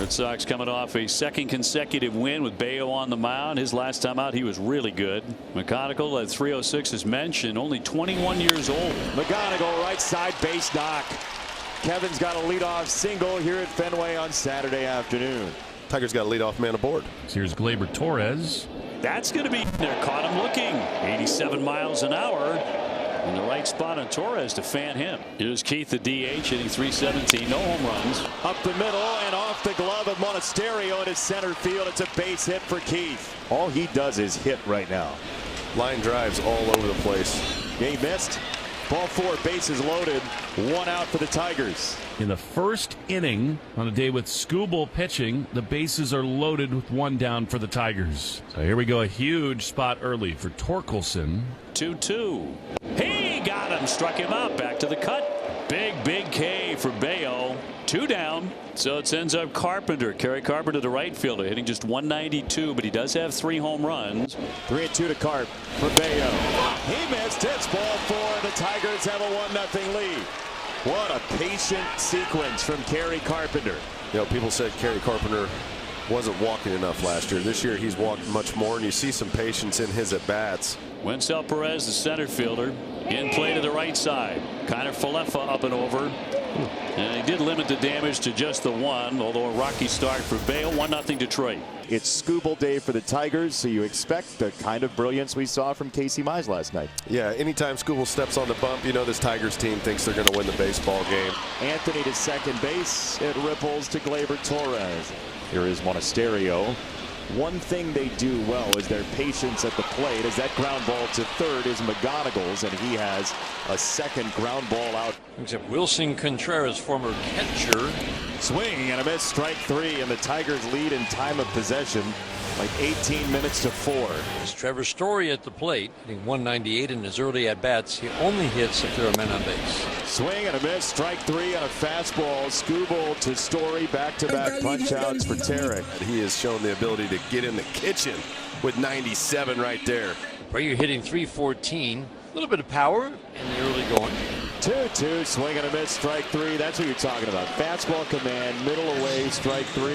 Red Sox coming off a second consecutive win with Bayo on the mound. His last time out, he was really good. McGonigal at 306 as mentioned, only 21 years old. McGonigal right side base knock. Kevin's got a leadoff single here at Fenway on Saturday afternoon. Tigers got a leadoff man aboard. So here's Gleyber Torres. That's going to be there. Caught him looking. 87 miles an hour. In the right spot on Torres to fan him. Here's Keith, the DH, hitting 317. No home runs. Up the middle and off the glove of Monasterio into center field. It's a base hit for Keith. All he does is hit right now. Line drives all over the place. He missed. Ball four, bases loaded. One out for the Tigers. In the first inning, on a day with Skubal pitching, the bases are loaded with one down for the Tigers. So here we go, a huge spot early for Torkelson. 2-2. He got him, struck him out, back to the cut. Big K for Bayo. 2 down. So it sends up Carpenter. Kerry Carpenter, the right fielder, hitting just 192, but he does have 3 home runs. 3-2 to Carp for Bayo. He missed. It's ball four. The Tigers have a 1-0 lead. What a patient sequence from Kerry Carpenter. You know, people said Kerry Carpenter wasn't walking enough last year. This year he's walked much more, and you see some patience in his at-bats. Wencel Perez, the center fielder, in play to the right side. Kiner Falefa up and over. And he did limit the damage to just the 1, although a rocky start for Bayo. 1-0 Detroit. It's Skubal Day for the Tigers, so you expect the kind of brilliance we saw from Casey Mize last night. Yeah, anytime Skubal steps on the bump, you know this Tigers team thinks they're going to win the baseball game. Anthony to second base. It ripples to Gleyber Torres. Here is Monasterio. One thing they do well is their patience at the plate, as that ground ball to third is McGonigal's, and he has a second ground ball out. Except Wilson Contreras, former catcher. Swing and a miss, strike 3, and the Tigers lead in time of possession, like 18 minutes to 4. It's Trevor Story at the plate, hitting 198 in his early at-bats. He only hits if there are men on base. Swing and a miss, strike 3 on a fastball. Skubal to Story, back-to-back punch-outs for Tarek. He has shown the ability to get in the kitchen with 97 right there. Prayer hitting 314. A little bit of power in the early going. 2-2, swing and a miss, strike 3. That's what you're talking about. Fastball command, middle away, strike 3.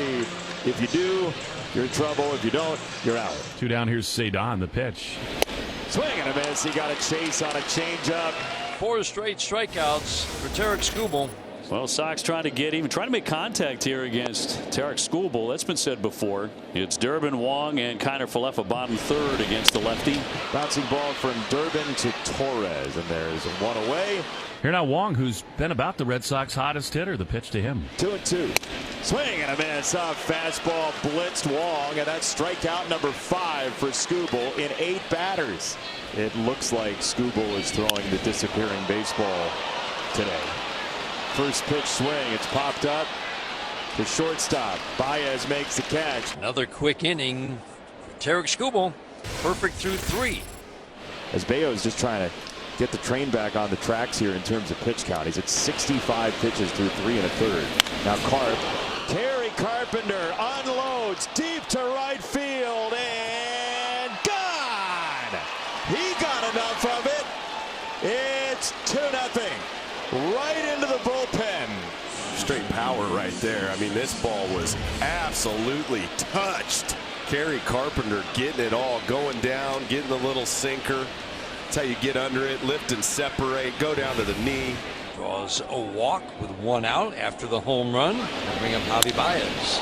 If you do, you're in trouble. If you don't, you're out. 2 down. Here's Cedon, the pitch. Swing and a miss. He got a chase on a changeup. 4 straight strikeouts for Tarek Skubal. Well, Sox trying to make contact here against Tarek Skubal. That's been said before. It's Durbin, Wong, and Kiner Falefa bottom third against the lefty. Bouncing ball from Durbin to Torres, and there's one away. Here now Wong, who's been about the Red Sox hottest hitter. The pitch to him. 2-2. Swing and a miss off fastball, blitzed Wong, and that's strikeout number 5 for Skubal in 8 batters. It looks like Skubal is throwing the disappearing baseball today. First pitch swing, it's popped up to shortstop. Baez makes the catch. Another quick inning. Tarek Skubal, perfect through 3. As Bayo is just trying to get the train back on the tracks here in terms of pitch count. He's at 65 pitches through 3 1/3. Now Carp. Kerry Carpenter unloads deep to right field and gone. He got enough of it. It's 2-0. Right into the bullpen. Straight power right there. I mean, this ball was absolutely touched. Kerry Carpenter getting it all, going down, getting the little sinker. That's how you get under it, lift and separate, go down to the knee. Draws a walk with 1 out after the home run. Bring up Javi Baez.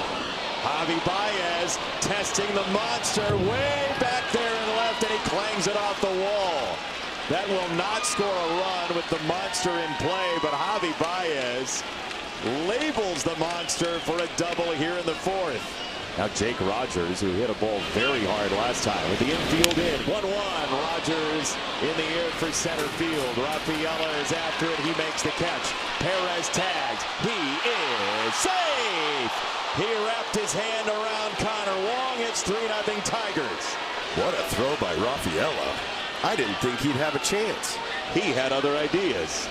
Javi Baez testing the monster way back there in left, and he clangs it off the wall. That will not score a run with the monster in play, but Javi Baez labels the monster for a double here in the 4th. Now Jake Rogers, who hit a ball very hard last time with the infield in. 1-1. Rogers in the air for center field. Rafaela is after it. He makes the catch. Perez tags. He is safe. He wrapped his hand around Connor Wong. It's 3-0 Tigers. What a throw by Rafaela. I didn't think he'd have a chance. He had other ideas.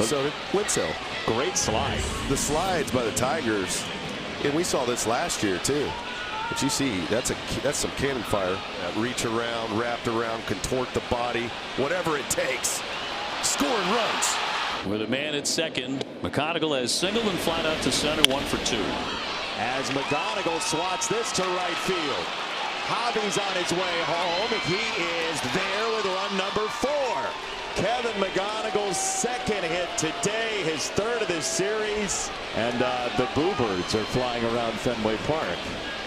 So did Witzel. Great slide. The slides by the Tigers, and we saw this last year too. But you see, that's some cannon fire. Reach around, wrapped around, contort the body, whatever it takes. Scoring runs. With a man at second, McGonigal has singled and flied out to center, 1 for 2. as McGonigal swats this to right field. Javi's on his way home. He is there with run number 4. Kevin McGonigal's second hit today, his third of this series. And the Bluebirds are flying around Fenway Park.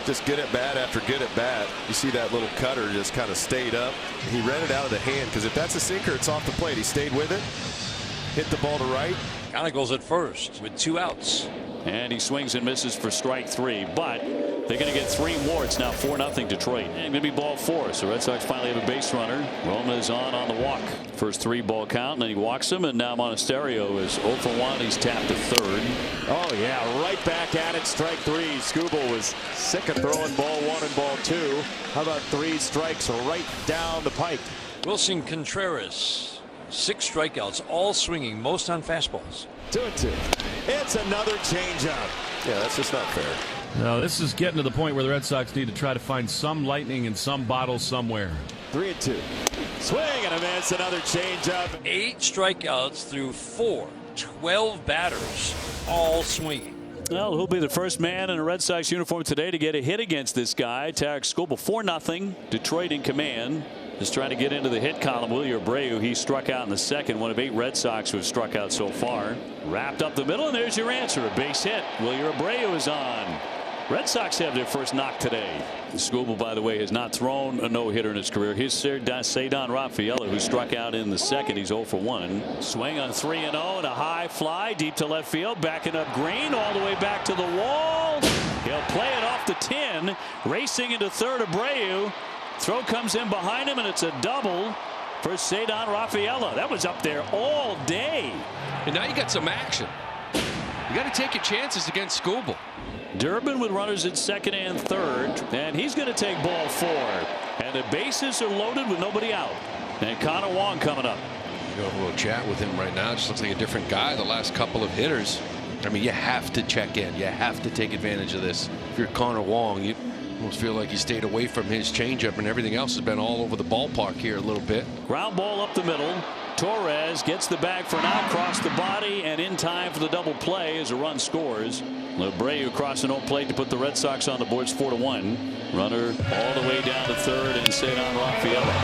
Just good at bat after good at bat. You see that little cutter just kind of stayed up. He read it out of the hand, because if that's a sinker, it's off the plate. He stayed with it, hit the ball to right. McGonigal's at first with 2 outs. And he swings and misses for strike 3, but they're going to get 3 more. It's now 4-0 Detroit. And going to be ball 4. So Red Sox finally have a base runner. Roma is on the walk. First 3-ball count, and then he walks him, and now Monasterio is 0 for 1. He's tapped to third. Oh yeah, right back at it. Strike 3. Skubal was sick of throwing ball 1 and ball 2. How about 3 strikes right down the pike? Wilson Contreras, 6 strikeouts, all swinging, most on fastballs. 2-2. It's another changeup. Yeah, that's just not fair. No, this is getting to the point where the Red Sox need to try to find some lightning in some bottle somewhere. 3-2. Swing and a miss. Another changeup. 8 strikeouts through 12 batters, all swinging. Well, who'll be the first man in a Red Sox uniform today to get a hit against this guy? Tarek Skubal, 4-0. Detroit in command. Just trying to get into the hit column. Wilyer Abreu, he struck out in the second. One of 8 Red Sox who have struck out so far. Wrapped up the middle, and there's your answer. A base hit. Wilyer Abreu is on. Red Sox have their first knock today. Skubal, by the way, has not thrown a no-hitter in his career. Here's Cedar Rafaela, who struck out in the second. He's 0 for 1. Swing on 3-0 and a high fly deep to left field. Backing up Green all the way back to the wall. He'll play it off the 10. Racing into third, Abreu. Throw comes in behind him, and it's a double for Cedar Rafaela. That was up there all day. And now you got some action. You got to take your chances against Skubal. Durbin with runners at second and third, and he's going to take ball 4. And the bases are loaded with nobody out. And Connor Wong coming up. You know, a little chat with him right now. Just looks like a different guy the last couple of hitters. I mean, you have to check in. You have to take advantage of this. If you're Connor Wong, you almost feel like you stayed away from his changeup, and everything else has been all over the ballpark here a little bit. Ground ball up the middle. Torres gets the bag for an out, across the body, and in time for the double play as a run scores. Abreu crossing home plate to put the Red Sox on the boards 4-1. Runner all the way down to third, and Cedar Rafaela.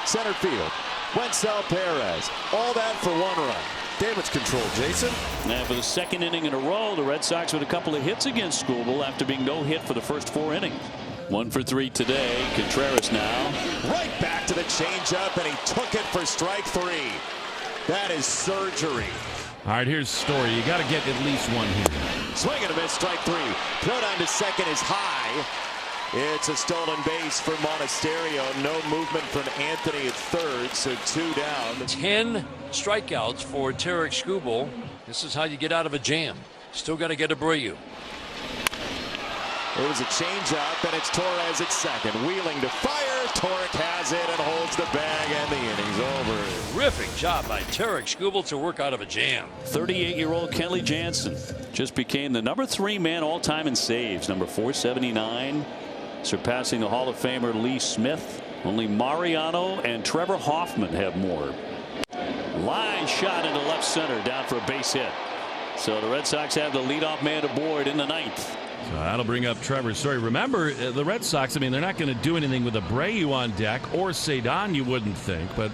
Center field. Wenzel Perez. All that for 1 run. Damage control, Jason. And for the second inning in a row, the Red Sox with a couple of hits against Skubal after being no hit for the first 4 innings. 1 for 3 today. Contreras now. Right back to the changeup, and he took it for strike 3. That is surgery. All right, here's the story. You got to get at least 1 here. Swing and a miss, strike 3. Throw down to second is high. It's a stolen base for Monasterio. No movement from Anthony at third, so 2 down. 10 strikeouts for Tarek Skubal. This is how you get out of a jam. Still got to get Abreu. It was a changeup, and it's Torres at second. Wheeling to fire. Torek has it and holds the bag, and the inning's over. Terrific job by Tarek Skubal to work out of a jam. 38-year-old Kenley Jansen just became the number 3 man all-time in saves, number 479, surpassing the Hall of Famer Lee Smith. Only Mariano and Trevor Hoffman have more. Line shot into left center, down for a base hit. So the Red Sox have the leadoff man aboard in the 9th. So that'll bring up Trevor's story. Remember, the Red Sox, I mean, they're not going to do anything with Abreu on deck or Cedar, you wouldn't think. But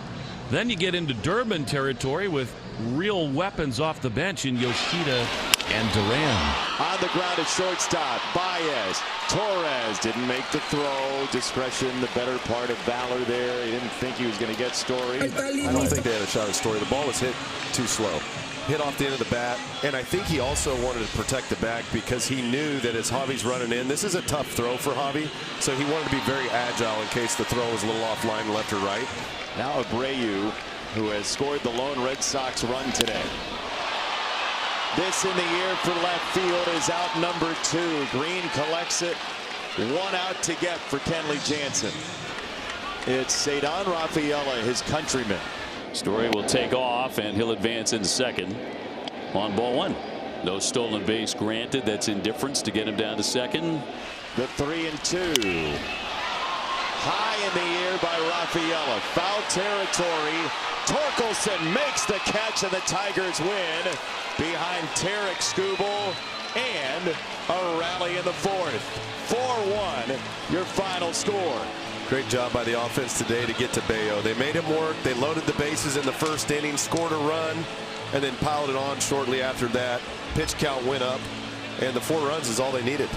then you get into Durbin territory with real weapons off the bench in Yoshida and Duran. On the ground at shortstop, Baez. Torres didn't make the throw. Discretion, the better part of valor there. He didn't think he was going to get Story. I don't think they had a shot at Story. The ball was hit too slow. Hit off the end of the bat, and I think he also wanted to protect the bag because he knew that as Javi's running in, this is a tough throw for Javi, so he wanted to be very agile in case the throw was a little offline left or right. Now Abreu, who has scored the lone Red Sox run today. This in the air for left field is out number 2. Green collects it. 1 out to get for Kenley Jansen. It's Cedar Rafaela, his countryman. Story will take off, and he'll advance into second on ball 1. No stolen base granted. That's indifference to get him down to second. The 3-2. high in the air by Rafaela. Foul territory. Torkelson makes the catch, and the Tigers win behind Tarek Skubal, and a rally in the fourth. 4-1 your final score. Great job by the offense today to get to Bayo. They made him work. They loaded the bases in the first inning, scored a run, and then piled it on shortly after that. Pitch count went up, and the 4 runs is all they needed.